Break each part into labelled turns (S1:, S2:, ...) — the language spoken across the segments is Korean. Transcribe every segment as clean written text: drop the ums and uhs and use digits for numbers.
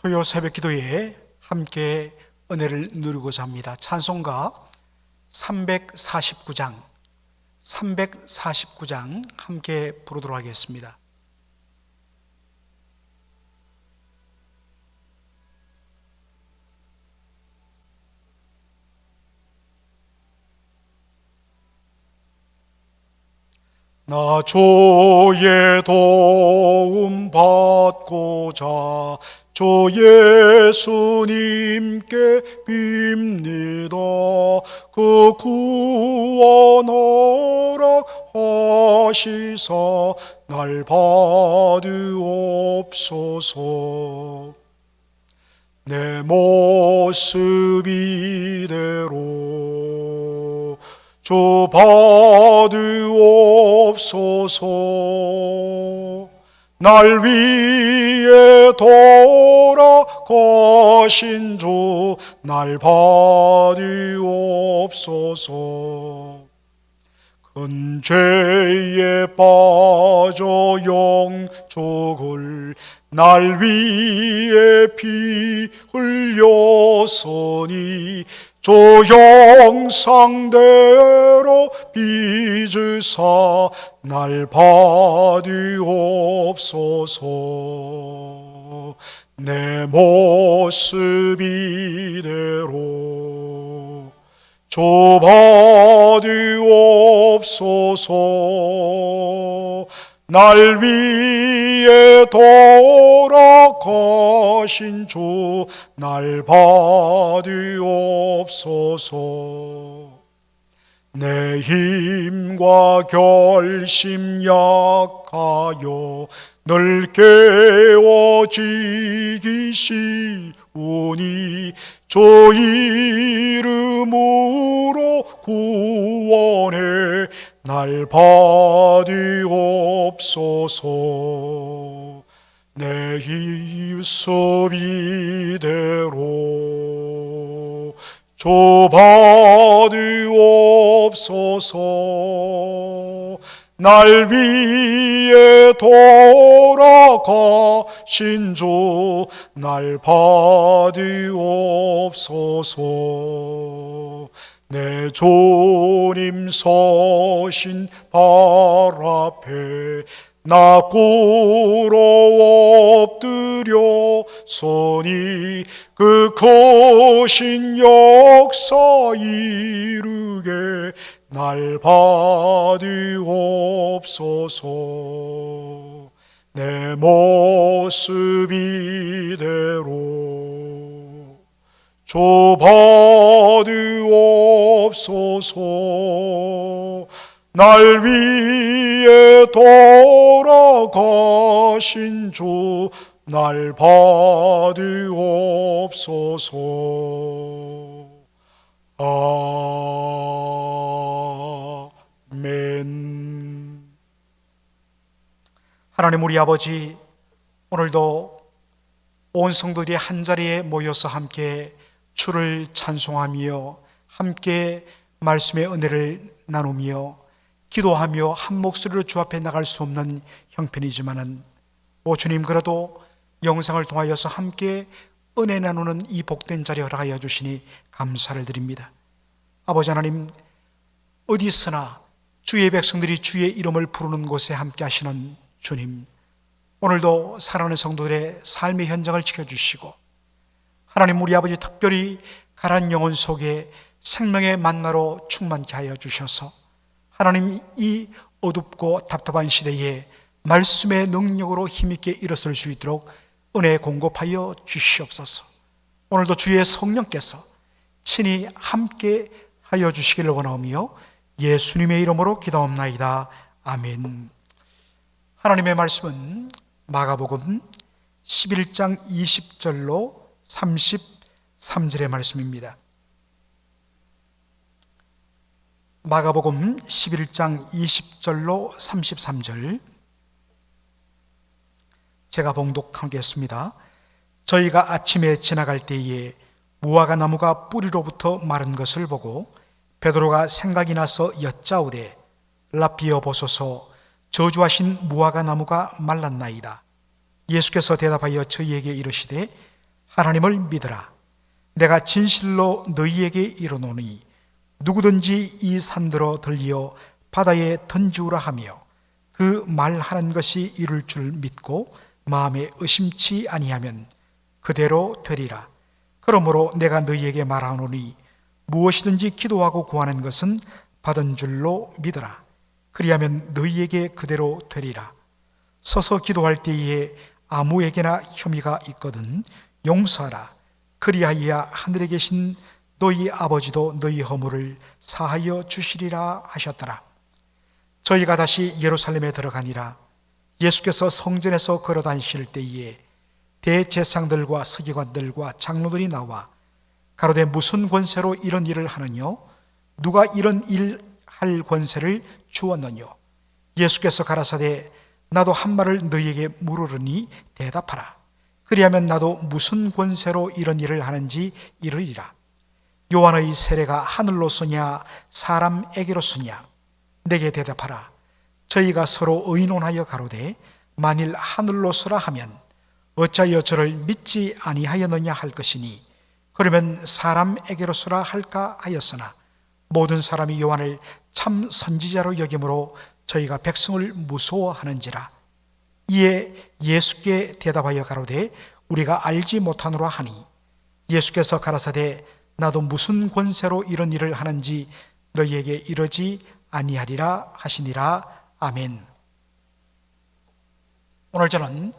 S1: 토요 새벽 기도에 함께 은혜를 누리고자 합니다. 찬송가 349장 함께 부르도록 하겠습니다. 나 주의 도움 받고자 주 예수님께 빕니다. 그 구원 허락하시사 날 받으옵소서. 내 모습 이대로 주 받으옵소서. 날 위해 돌아가신 주 날 받으옵소서. 큰 죄에 빠져 영족을 날 위해 피 흘렸으니 주 형상대로 빚으사 날 받으옵소서. 내 모습 이대로 주 받으옵소서. 날 위해 돌아가신 주 날 받으옵소서. 내 힘과 결심 약하여 늘 깨워지기 쉬우니 주 이름으로 구원해 날 받으옵소서. 내 모습 이대로 주 받으옵소서. 날 위해 돌아가신 주 날 받으옵소서. 내 주님 서신 발 앞에 나 꿇어 엎드렸으니 그 크신 역사 이루게 날 받으옵소서. 내 모습 이대로 주 받으옵소서. 날 위해 돌아가신 주 날 받으옵소서. 아멘. 하나님 우리 아버지, 오늘도 온 성도들이 한자리에 모여서 함께 주를 찬송하며 함께 말씀의 은혜를 나누며 기도하며 한 목소리로 주 앞에 나갈 수 없는 형편이지만은 주님, 그래도 영상을 통하여서 함께 은혜 나누는 이 복된 자리 허락하여 주시니 감사를 드립니다. 아버지 하나님, 어디서나 주의 백성들이 주의 이름을 부르는 곳에 함께 하시는 주님, 오늘도 사랑하는 성도들의 삶의 현장을 지켜주시고 하나님 우리 아버지, 특별히 가라앉은 영혼 속에 생명의 만나로 충만케 하여 주셔서 하나님 이 어둡고 답답한 시대에 말씀의 능력으로 힘있게 일어설 수 있도록 은혜 공급하여 주시옵소서. 오늘도 주의 성령께서 친히 함께 하여 주시기를 원하오며 예수님의 이름으로 기도합나이다. 아멘. 하나님의 말씀은 마가복음 11장 20절로 33절의 말씀입니다. 마가복음 11장 20절로 33절 제가 봉독하겠습니다. 저희가 아침에 지나갈 때에 무화과 나무가 뿌리로부터 마른 것을 보고 베드로가 생각이 나서 여짜오되 랍비여 보소서, 저주하신 무화과 나무가 말랐나이다. 예수께서 대답하여 저희에게 이르시되 하나님을 믿으라. 내가 진실로 너희에게 이르노니 누구든지 이 산들어 들려 바다에 던지우라 하며 그 말하는 것이 이룰 줄 믿고 마음에 의심치 아니하면 그대로 되리라. 그러므로 내가 너희에게 말하노니 무엇이든지 기도하고 구하는 것은 받은 줄로 믿으라. 그리하면 너희에게 그대로 되리라. 서서 기도할 때에 아무에게나 혐의가 있거든 용서하라. 그리하여야 하늘에 계신 너희 아버지도 너희 허물을 사하여 주시리라 하셨더라. 저희가 다시 예루살렘에 들어가니라. 예수께서 성전에서 걸어다니실 때에 대제사장들과 서기관들과 장로들이 나와 가로되 무슨 권세로 이런 일을 하느뇨? 누가 이런 일 할 권세를 주었느뇨? 예수께서 가라사대 나도 한 말을 너희에게 물으르니 대답하라. 그리하면 나도 무슨 권세로 이런 일을 하는지 이르리라. 요한의 세례가 하늘로서냐 사람에게로서냐? 내게 대답하라. 저희가 서로 의논하여 가로되 만일 하늘로서라 하면 어찌하여 저를 믿지 아니하였느냐 할 것이니 그러면 사람에게로서라 할까 하였으나 모든 사람이 요한을 참 선지자로 여김으로 저희가 백성을 무서워하는지라. 이에 예수께 대답하여 가로되 우리가 알지 못하노라 하니 예수께서 가라사대 나도 무슨 권세로 이런 일을 하는지 너희에게 이르지 아니하리라 하시니라. 아멘. 오늘 저는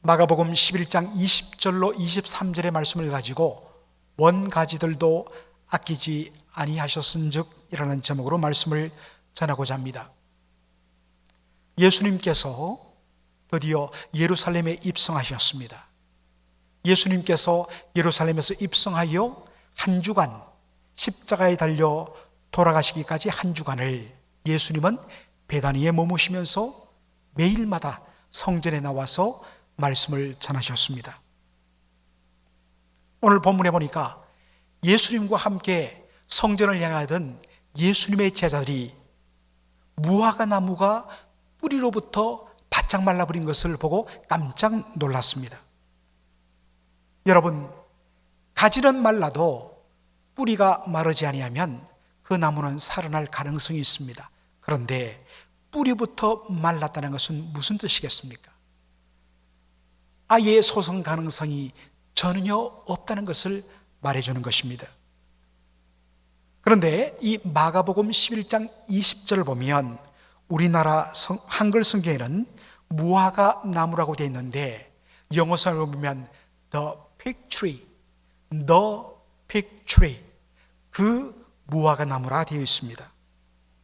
S1: 마가복음 11장 20절로 23절의 말씀을 가지고 원가지들도 아끼지 아니하셨은즉 이라는 제목으로 말씀을 전하고자 합니다. 예수님께서 드디어 예루살렘에 입성하셨습니다. 예수님께서 예루살렘에서 입성하여 한 주간 십자가에 달려 돌아가시기까지 한 주간을 예수님은 베다니에 머무시면서 매일마다 성전에 나와서 말씀을 전하셨습니다. 오늘 본문에 보니까 예수님과 함께 성전을 향하던 예수님의 제자들이 무화과 나무가 뿌리로부터 바짝 말라버린 것을 보고 깜짝 놀랐습니다. 여러분, 가지는 말라도 뿌리가 마르지 아니하면 그 나무는 살아날 가능성이 있습니다. 그런데 뿌리부터 말랐다는 것은 무슨 뜻이겠습니까? 아예 소성 가능성이 전혀 없다는 것을 말해주는 것입니다. 그런데 이 마가복음 11장 20절을 보면 우리나라 한글 성경에는 무화과 나무라고 되어 있는데 영어상으로 보면 the fig tree, 그 무화과 나무라 되어 있습니다.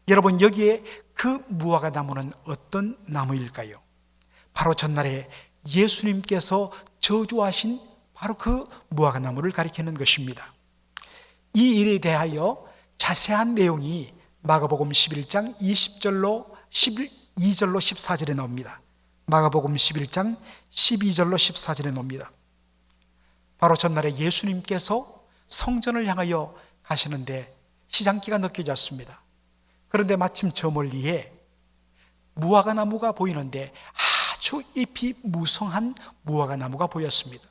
S1: 여러분, 여기에 그 무화과 나무는 어떤 나무일까요? 바로 전날에 예수님께서 저주하신 바로 그 무화과 나무를 가리키는 것입니다. 이 일에 대하여 자세한 내용이 마가복음 11장 20절로 12절로 14절에 나옵니다. 마가복음 11장 12절로 14절에 나옵니다. 바로 전날에 예수님께서 성전을 향하여 가시는데 시장기가 느껴졌습니다. 그런데 마침 저 멀리에 무화과 나무가 보이는데 아주 잎이 무성한 무화과 나무가 보였습니다.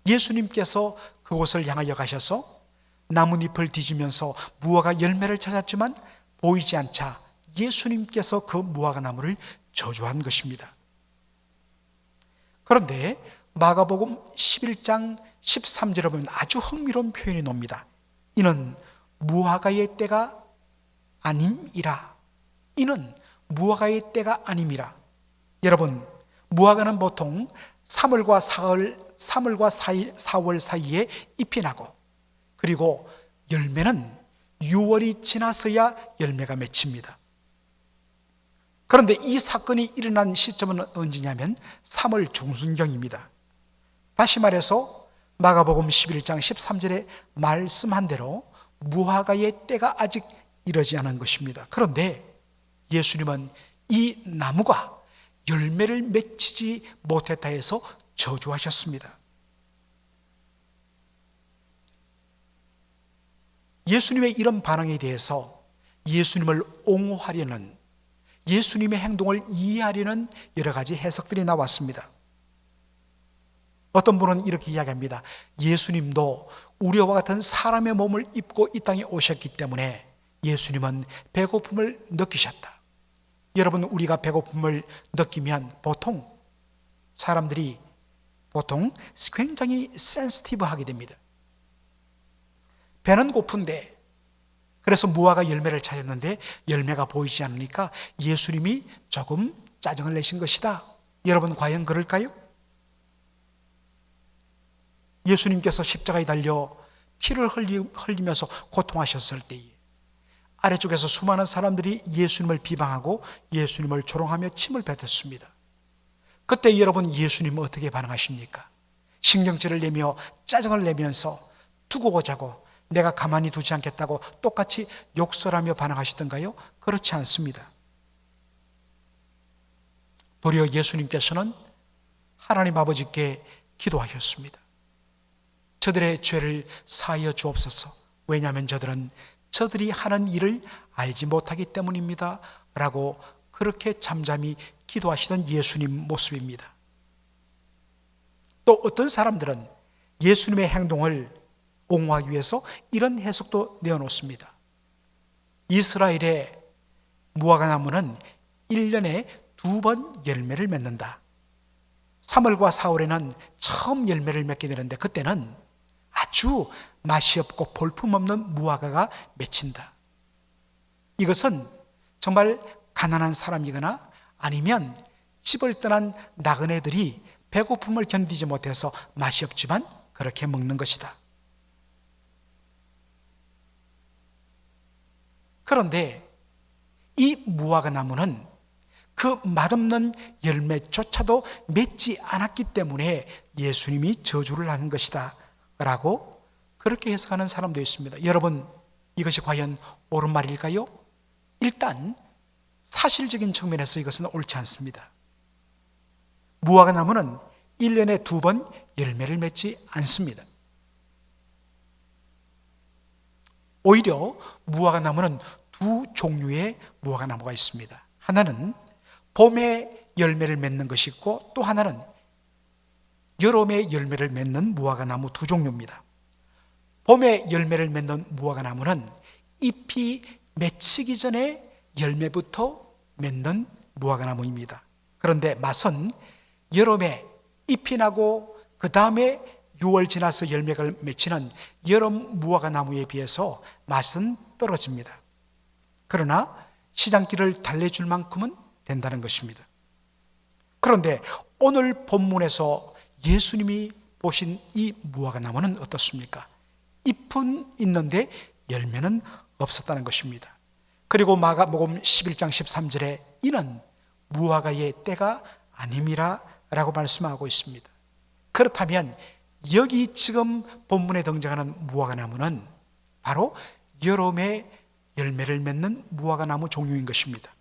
S1: 예수님께서 그곳을 향하여 가셔서 나뭇잎을 뒤지면서 무화과 열매를 찾았지만 보이지 않자 예수님께서 그 무화과 나무를 저주한 것입니다. 그런데 마가복음 11장 13절에 보면 아주 흥미로운 표현이 나옵니다. 이는 무화과의 때가 아님이라. 이는 무화과의 때가 아님이라. 여러분, 무화과는 보통 3월과 4월 사이에 잎이 나고 그리고 열매는 6월이 지나서야 열매가 맺힙니다. 그런데 이 사건이 일어난 시점은 언제냐면 3월 중순경입니다. 다시 말해서 마가복음 11장 13절에 말씀한 대로 무화과의 때가 아직 이르지 않은 것입니다. 그런데 예수님은 이 나무가 열매를 맺히지 못했다 해서 저주하셨습니다. 예수님의 이런 반응에 대해서 예수님을 옹호하려는, 예수님의 행동을 이해하려는 여러 가지 해석들이 나왔습니다. 어떤 분은 이렇게 이야기합니다. 예수님도 우리와 같은 사람의 몸을 입고 이 땅에 오셨기 때문에 예수님은 배고픔을 느끼셨다. 여러분, 우리가 배고픔을 느끼면 보통 사람들이 굉장히 센시티브하게 됩니다. 배는 고픈데, 그래서 무화과 열매를 찾았는데 열매가 보이지 않으니까 예수님이 조금 짜증을 내신 것이다. 여러분, 과연 그럴까요? 예수님께서 십자가에 달려 피를 흘리면서 고통하셨을 때에 아래쪽에서 수많은 사람들이 예수님을 비방하고 예수님을 조롱하며 침을 뱉었습니다. 그때 여러분, 예수님은 어떻게 반응하십니까? 신경질을 내며 짜증을 내면서 두고 보자고, 내가 가만히 두지 않겠다고 똑같이 욕설하며 반응하시던가요? 그렇지 않습니다. 도리어 예수님께서는 하나님 아버지께 기도하셨습니다. 저들의 죄를 사하여 주옵소서. 왜냐하면 저들이 하는 일을 알지 못하기 때문입니다 라고 그렇게 잠잠히 기도하시던 예수님 모습입니다. 또 어떤 사람들은 예수님의 행동을 옹호하기 위해서 이런 해석도 내어놓습니다. 이스라엘의 무화과 나무는 1년에 2번 열매를 맺는다. 3월과 4월에는 처음 열매를 맺게 되는데 그때는 아주 맛이 없고 볼품없는 무화과가 맺힌다. 이것은 정말 가난한 사람이거나 아니면 집을 떠난 나그네들이 배고픔을 견디지 못해서 맛이 없지만 그렇게 먹는 것이다. 그런데 이 무화과 나무는 그 맛없는 열매조차도 맺지 않았기 때문에 예수님이 저주를 하는 것이다 라고 그렇게 해석하는 사람도 있습니다. 여러분, 이것이 과연 옳은 말일까요? 일단 사실적인 측면에서 이것은 옳지 않습니다. 무화과 나무는 1년에 2번 열매를 맺지 않습니다. 오히려 무화과 나무는 두 종류의 무화과 나무가 있습니다. 하나는 봄에 열매를 맺는 것이 있고 또 하나는 여름에 열매를 맺는 무화과 나무 두 종류입니다. 봄에 열매를 맺는 무화과 나무는 잎이 맺히기 전에 열매부터 맺는 무화과 나무입니다. 그런데 맛은 여름에 잎이 나고 그 다음에 6월 지나서 열매가 맺히는 여름 무화과 나무에 비해서 맛은 떨어집니다. 그러나 시장길을 달래줄 만큼은 된다는 것입니다. 그런데 오늘 본문에서 예수님이 보신 이 무화과 나무는 어떻습니까? 잎은 있는데 열매는 없었다는 것입니다. 그리고 마가복음 11장 13절에 이는 무화과의 때가 아님이라 라고 말씀하고 있습니다. 그렇다면 여기 지금 본문에 등장하는 무화과 나무는 바로 여름에 열매를 맺는 무화과 나무 종류인 것입니다.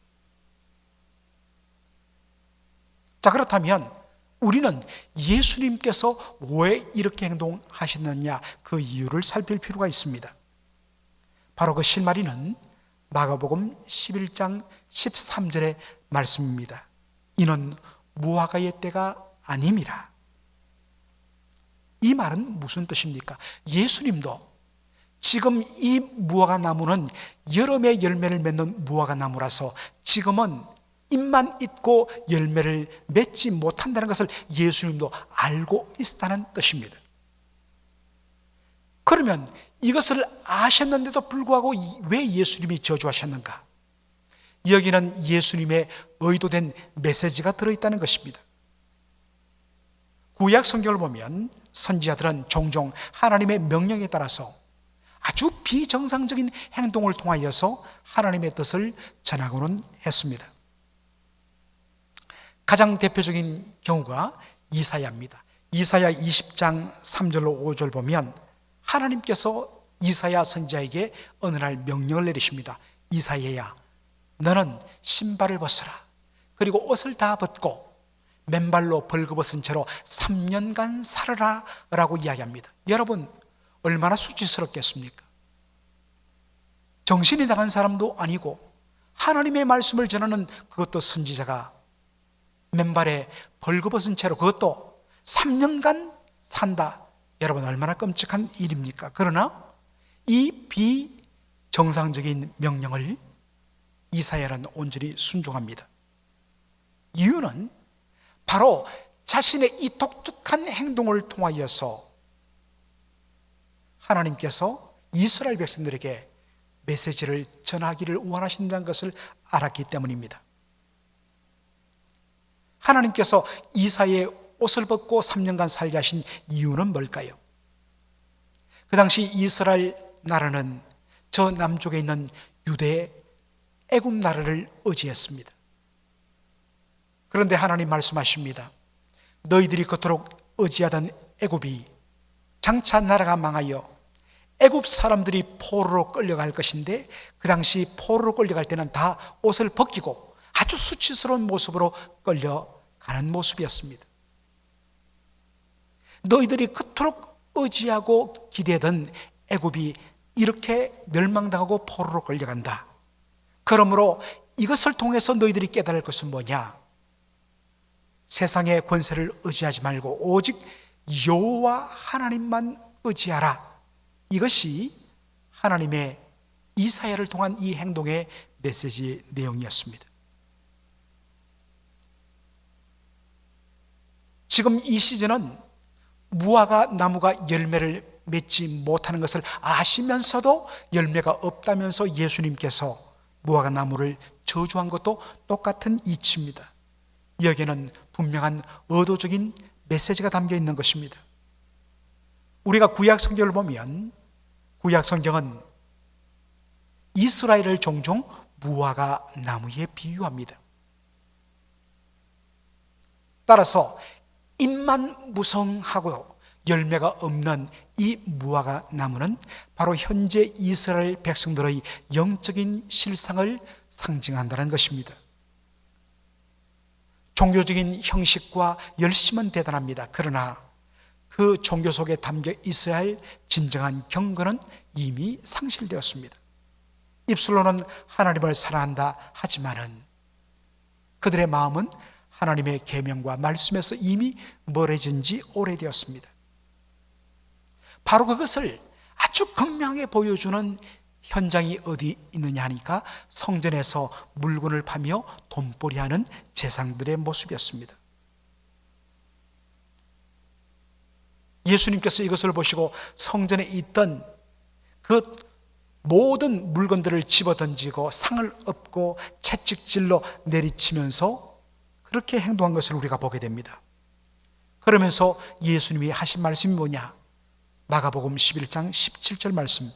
S1: 자, 그렇다면 우리는 예수님께서 왜 이렇게 행동하셨느냐 그 이유를 살필 필요가 있습니다. 바로 그 실마리는 마가복음 11장 13절의 말씀입니다. 이는 무화과의 때가 아님이라. 이 말은 무슨 뜻입니까? 예수님도 지금 이 무화과 나무는 여름에 열매를 맺는 무화과 나무라서 지금은 잎만 있고 열매를 맺지 못한다는 것을 예수님도 알고 있다는 뜻입니다. 그러면 이것을 아셨는데도 불구하고 왜 예수님이 저주하셨는가? 여기는 예수님의 의도된 메시지가 들어있다는 것입니다. 구약 성경을 보면 선지자들은 종종 하나님의 명령에 따라서 아주 비정상적인 행동을 통하여서 하나님의 뜻을 전하고는 했습니다. 가장 대표적인 경우가 이사야입니다. 이사야 20장 3절로 5절 보면 하나님께서 이사야 선지자에게 어느 날 명령을 내리십니다. 이사야야, 너는 신발을 벗어라. 그리고 옷을 다 벗고 맨발로 벌거벗은 채로 3년간 살아라 라고 이야기합니다. 여러분, 얼마나 수치스럽겠습니까? 정신이 나간 사람도 아니고 하나님의 말씀을 전하는 그것도 선지자가 맨발에 벌거벗은 채로 그것도 3년간 산다. 여러분, 얼마나 끔찍한 일입니까? 그러나 이 비정상적인 명령을 이사야는 온전히 순종합니다. 이유는 바로 자신의 이 독특한 행동을 통하여서 하나님께서 이스라엘 백성들에게 메시지를 전하기를 원하신다는 것을 알았기 때문입니다. 하나님께서 이사야의 옷을 벗고 3년간 살게 하신 이유는 뭘까요? 그 당시 이스라엘 나라는 저 남쪽에 있는 유대 애굽 나라를 의지했습니다. 그런데 하나님 말씀하십니다. 너희들이 그토록 의지하던 애굽이 장차 나라가 망하여 애굽 사람들이 포로로 끌려갈 것인데, 그 당시 포로로 끌려갈 때는 다 옷을 벗기고 아주 수치스러운 모습으로 끌려가는 모습이었습니다. 너희들이 그토록 의지하고 기대던 애굽이 이렇게 멸망당하고 포로로 끌려간다. 그러므로 이것을 통해서 너희들이 깨달을 것은 뭐냐? 세상의 권세를 의지하지 말고 오직 여호와 하나님만 의지하라. 이것이 하나님의 이사야를 통한 이 행동의 메시지 내용이었습니다. 지금 이 시즌은 무화과 나무가 열매를 맺지 못하는 것을 아시면서도 열매가 없다면서 예수님께서 무화과 나무를 저주한 것도 똑같은 이치입니다. 여기에는 분명한 의도적인 메시지가 담겨 있는 것입니다. 우리가 구약 성경을 보면 구약 성경은 이스라엘을 종종 무화과 나무에 비유합니다. 따라서 잎만 무성하고 열매가 없는 이 무화과 나무는 바로 현재 이스라엘 백성들의 영적인 실상을 상징한다는 것입니다. 종교적인 형식과 열심은 대단합니다. 그러나 그 종교 속에 담겨 있어야 할 진정한 경건은 이미 상실되었습니다. 입술로는 하나님을 사랑한다 하지만은 그들의 마음은 하나님의 계명과 말씀에서 이미 멀어진 지 오래되었습니다. 바로 그것을 아주 극명하게 보여주는 현장이 어디 있느냐 하니까 성전에서 물건을 파며 돈벌이하는 제사장들의 모습이었습니다. 예수님께서 이것을 보시고 성전에 있던 그 모든 물건들을 집어던지고 상을 엎고 채찍질로 내리치면서 그렇게 행동한 것을 우리가 보게 됩니다. 그러면서 예수님이 하신 말씀이 뭐냐? 마가복음 11장 17절 말씀,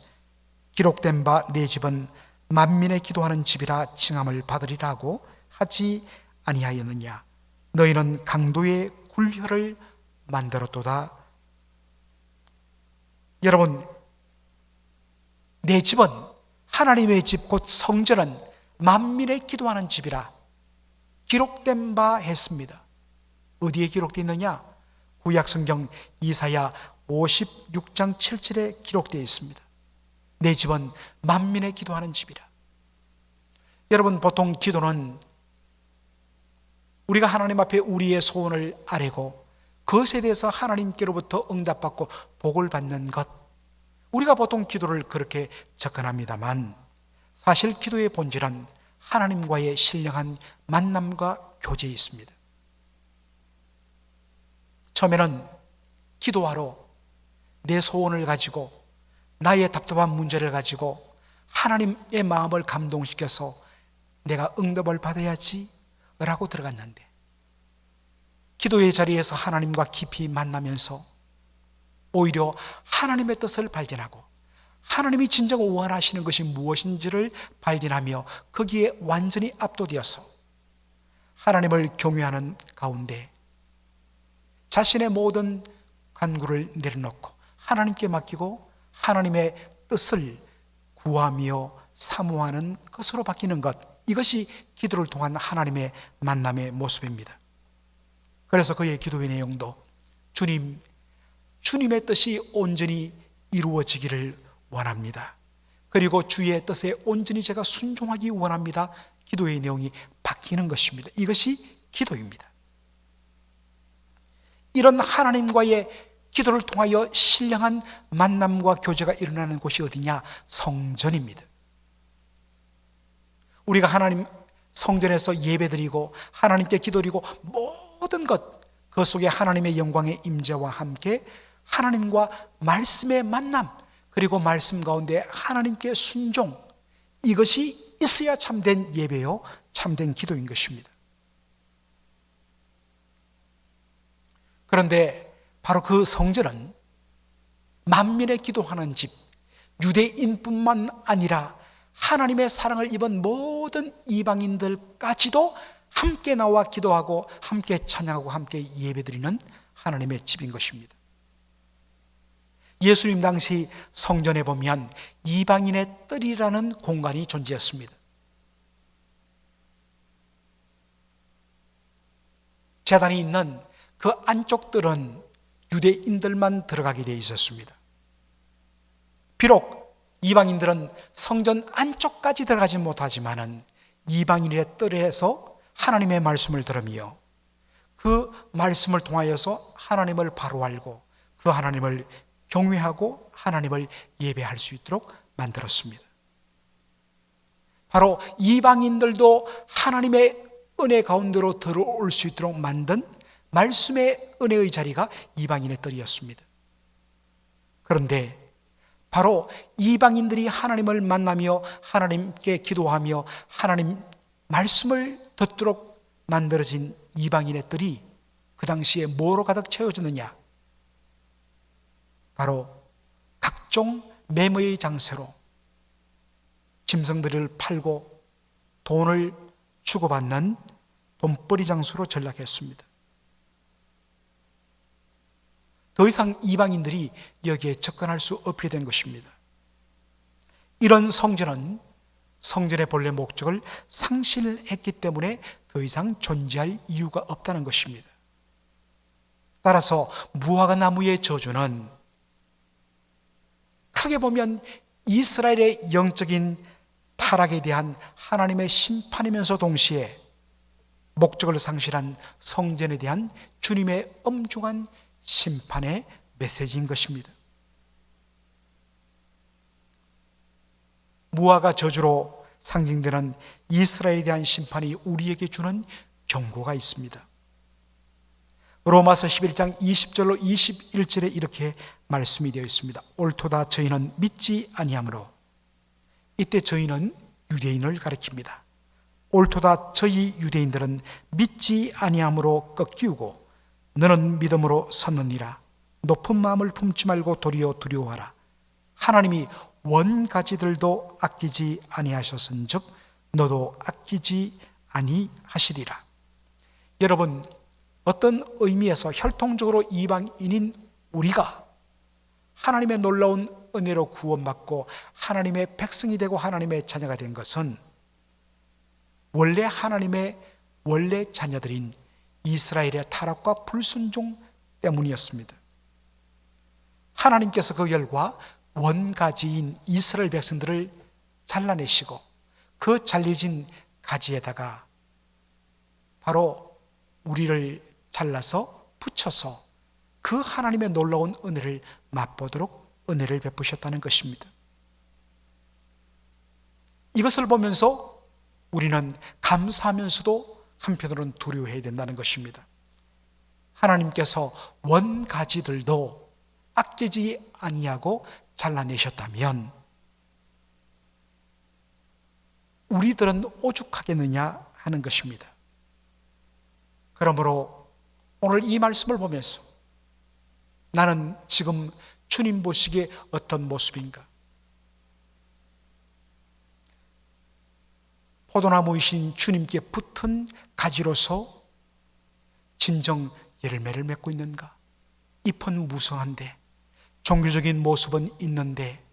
S1: 기록된 바 내 집은 만민의 기도하는 집이라 칭함을 받으리라고 하지 아니하였느냐? 너희는 강도의 굴혈을 만들었도다. 여러분, 내 집은, 하나님의 집 곧 성전은 만민의 기도하는 집이라 기록된 바 했습니다. 어디에 기록되어 있느냐? 구약성경 이사야 56장 7절에 기록되어 있습니다. 내 집은 만민의 기도하는 집이라. 여러분, 보통 기도는 우리가 하나님 앞에 우리의 소원을 아뢰고 그것에 대해서 하나님께로부터 응답받고 복을 받는 것, 우리가 보통 기도를 그렇게 접근합니다만, 사실 기도의 본질은 하나님과의 신령한 만남과 교제에 있습니다. 처음에는 기도하러 내 소원을 가지고 나의 답답한 문제를 가지고 하나님의 마음을 감동시켜서 내가 응답을 받아야지 라고 들어갔는데, 기도의 자리에서 하나님과 깊이 만나면서 오히려 하나님의 뜻을 발견하고 하나님이 진정 원하시는 것이 무엇인지를 발견하며 거기에 완전히 압도되어서 하나님을 경외하는 가운데 자신의 모든 간구를 내려놓고 하나님께 맡기고 하나님의 뜻을 구하며 사모하는 것으로 바뀌는 것, 이것이 기도를 통한 하나님의 만남의 모습입니다. 그래서 그의 기도의 내용도 주님의 뜻이 온전히 이루어지기를 원합니다. 그리고 주의 뜻에 온전히 제가 순종하기 원합니다. 기도의 내용이 바뀌는 것입니다. 이것이 기도입니다. 이런 하나님과의 기도를 통하여 신령한 만남과 교제가 일어나는 곳이 어디냐? 성전입니다. 우리가 하나님 성전에서 예배드리고 하나님께 기도드리고 모든 것, 그 속에 하나님의 영광의 임재와 함께 하나님과 말씀의 만남, 그리고 말씀 가운데 하나님께 순종, 이것이 있어야 참된 예배요, 참된 기도인 것입니다. 그런데 바로 그 성전은 만민의 기도하는 집, 유대인뿐만 아니라 하나님의 사랑을 입은 모든 이방인들까지도 함께 나와 기도하고 함께 찬양하고 함께 예배드리는 하나님의 집인 것입니다. 예수님 당시 성전에 보면 이방인의 뜰이라는 공간이 존재했습니다. 제단이 있는 그 안쪽 뜰은 유대인들만 들어가게 되어 있었습니다. 비록 이방인들은 성전 안쪽까지 들어가지 못하지만은 이방인의 뜰에서 하나님의 말씀을 들으며 그 말씀을 통하여서 하나님을 바로 알고 그 하나님을 경외하고 하나님을 예배할 수 있도록 만들었습니다. 바로 이방인들도 하나님의 은혜 가운데로 들어올 수 있도록 만든 말씀의 은혜의 자리가 이방인의 뜰이었습니다. 그런데 바로 이방인들이 하나님을 만나며 하나님께 기도하며 하나님 말씀을 듣도록 만들어진 이방인의 뜰이 그 당시에 뭐로 가득 채워졌느냐? 바로 각종 매매의 장세로 짐승들을 팔고 돈을 주고받는 돈벌이 장소로 전락했습니다. 더 이상 이방인들이 여기에 접근할 수 없게 된 것입니다. 이런 성전은 성전의 본래 목적을 상실했기 때문에 더 이상 존재할 이유가 없다는 것입니다. 따라서 무화과 나무의 저주는 크게 보면 이스라엘의 영적인 타락에 대한 하나님의 심판이면서 동시에 목적을 상실한 성전에 대한 주님의 엄중한 심판의 메시지인 것입니다. 무화과 저주로 상징되는 이스라엘에 대한 심판이 우리에게 주는 경고가 있습니다. 로마서 11장 20절로 21절에 이렇게 말씀이 되어 있습니다. 옳도다 저희는 믿지 아니하므로, 이때 저희는 유대인을 가리킵니다. 옳도다 저희 유대인들은 믿지 아니하므로 꺾이우고 너는 믿음으로 섰느니라. 높은 마음을 품지 말고 도리어 두려워하라. 하나님이 원가지들도 아끼지 아니하셨은즉 너도 아끼지 아니하시리라. 여러분, 어떤 의미에서 혈통적으로 이방인인 우리가 하나님의 놀라운 은혜로 구원받고 하나님의 백성이 되고 하나님의 자녀가 된 것은 원래 하나님의 원래 자녀들인 이스라엘의 타락과 불순종 때문이었습니다. 하나님께서 그 열과 원가지인 이스라엘 백성들을 잘라내시고 그 잘려진 가지에다가 바로 우리를 잘라서 붙여서 그 하나님의 놀라운 은혜를 맛보도록 은혜를 베푸셨다는 것입니다. 이것을 보면서 우리는 감사하면서도 한편으로는 두려워해야 된다는 것입니다. 하나님께서 원가지들도 아끼지 아니하고 잘라내셨다면 우리들은 오죽하겠느냐 하는 것입니다. 그러므로 오늘 이 말씀을 보면서 나는 지금 주님 보시기에 어떤 모습인가? 포도나무이신 주님께 붙은 가지로서 진정 열매를 맺고 있는가? 잎은 무성한데 종교적인 모습은 있는데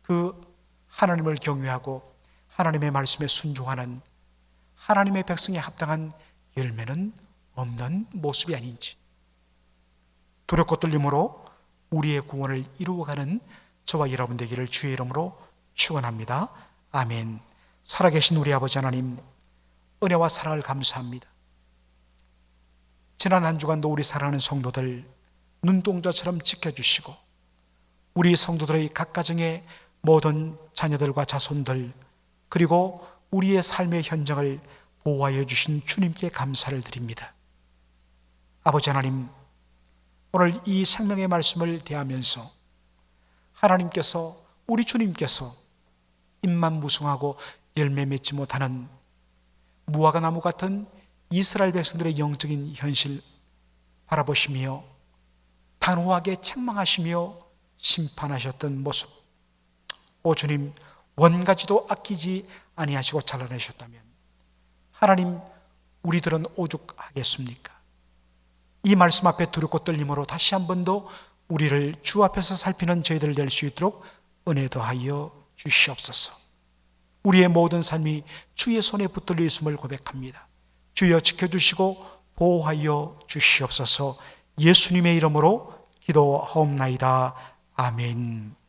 S1: 그 하나님을 경외하고 하나님의 말씀에 순종하는 하나님의 백성에 합당한 열매는 없는 모습이 아닌지, 두렵고 떨림으로 우리의 구원을 이루어가는 저와 여러분 되기를 주의 이름으로 축원합니다. 아멘. 살아계신 우리 아버지 하나님, 은혜와 사랑을 감사합니다. 지난 한 주간도 우리 사랑하는 성도들 눈동자처럼 지켜주시고 우리 성도들의 각 가정의 모든 자녀들과 자손들 그리고 우리의 삶의 현장을 보호하여 주신 주님께 감사를 드립니다. 아버지 하나님, 오늘 이 생명의 말씀을 대하면서 하나님께서 우리 주님께서 잎만 무성하고 열매 맺지 못하는 무화과 나무 같은 이스라엘 백성들의 영적인 현실 바라보시며 단호하게 책망하시며 심판하셨던 모습, 오 주님, 원가지도 아끼지 아니하시고 잘라내셨다면 하나님, 우리들은 오죽하겠습니까? 이 말씀 앞에 두렵고 떨림으로 다시 한 번 더 우리를 주 앞에서 살피는 저희들을 낼 수 있도록 은혜 더하여 주시옵소서. 우리의 모든 삶이 주의 손에 붙들려 있음을 고백합니다. 주여 지켜주시고 보호하여 주시옵소서. 예수님의 이름으로 기도하옵나이다. 아멘.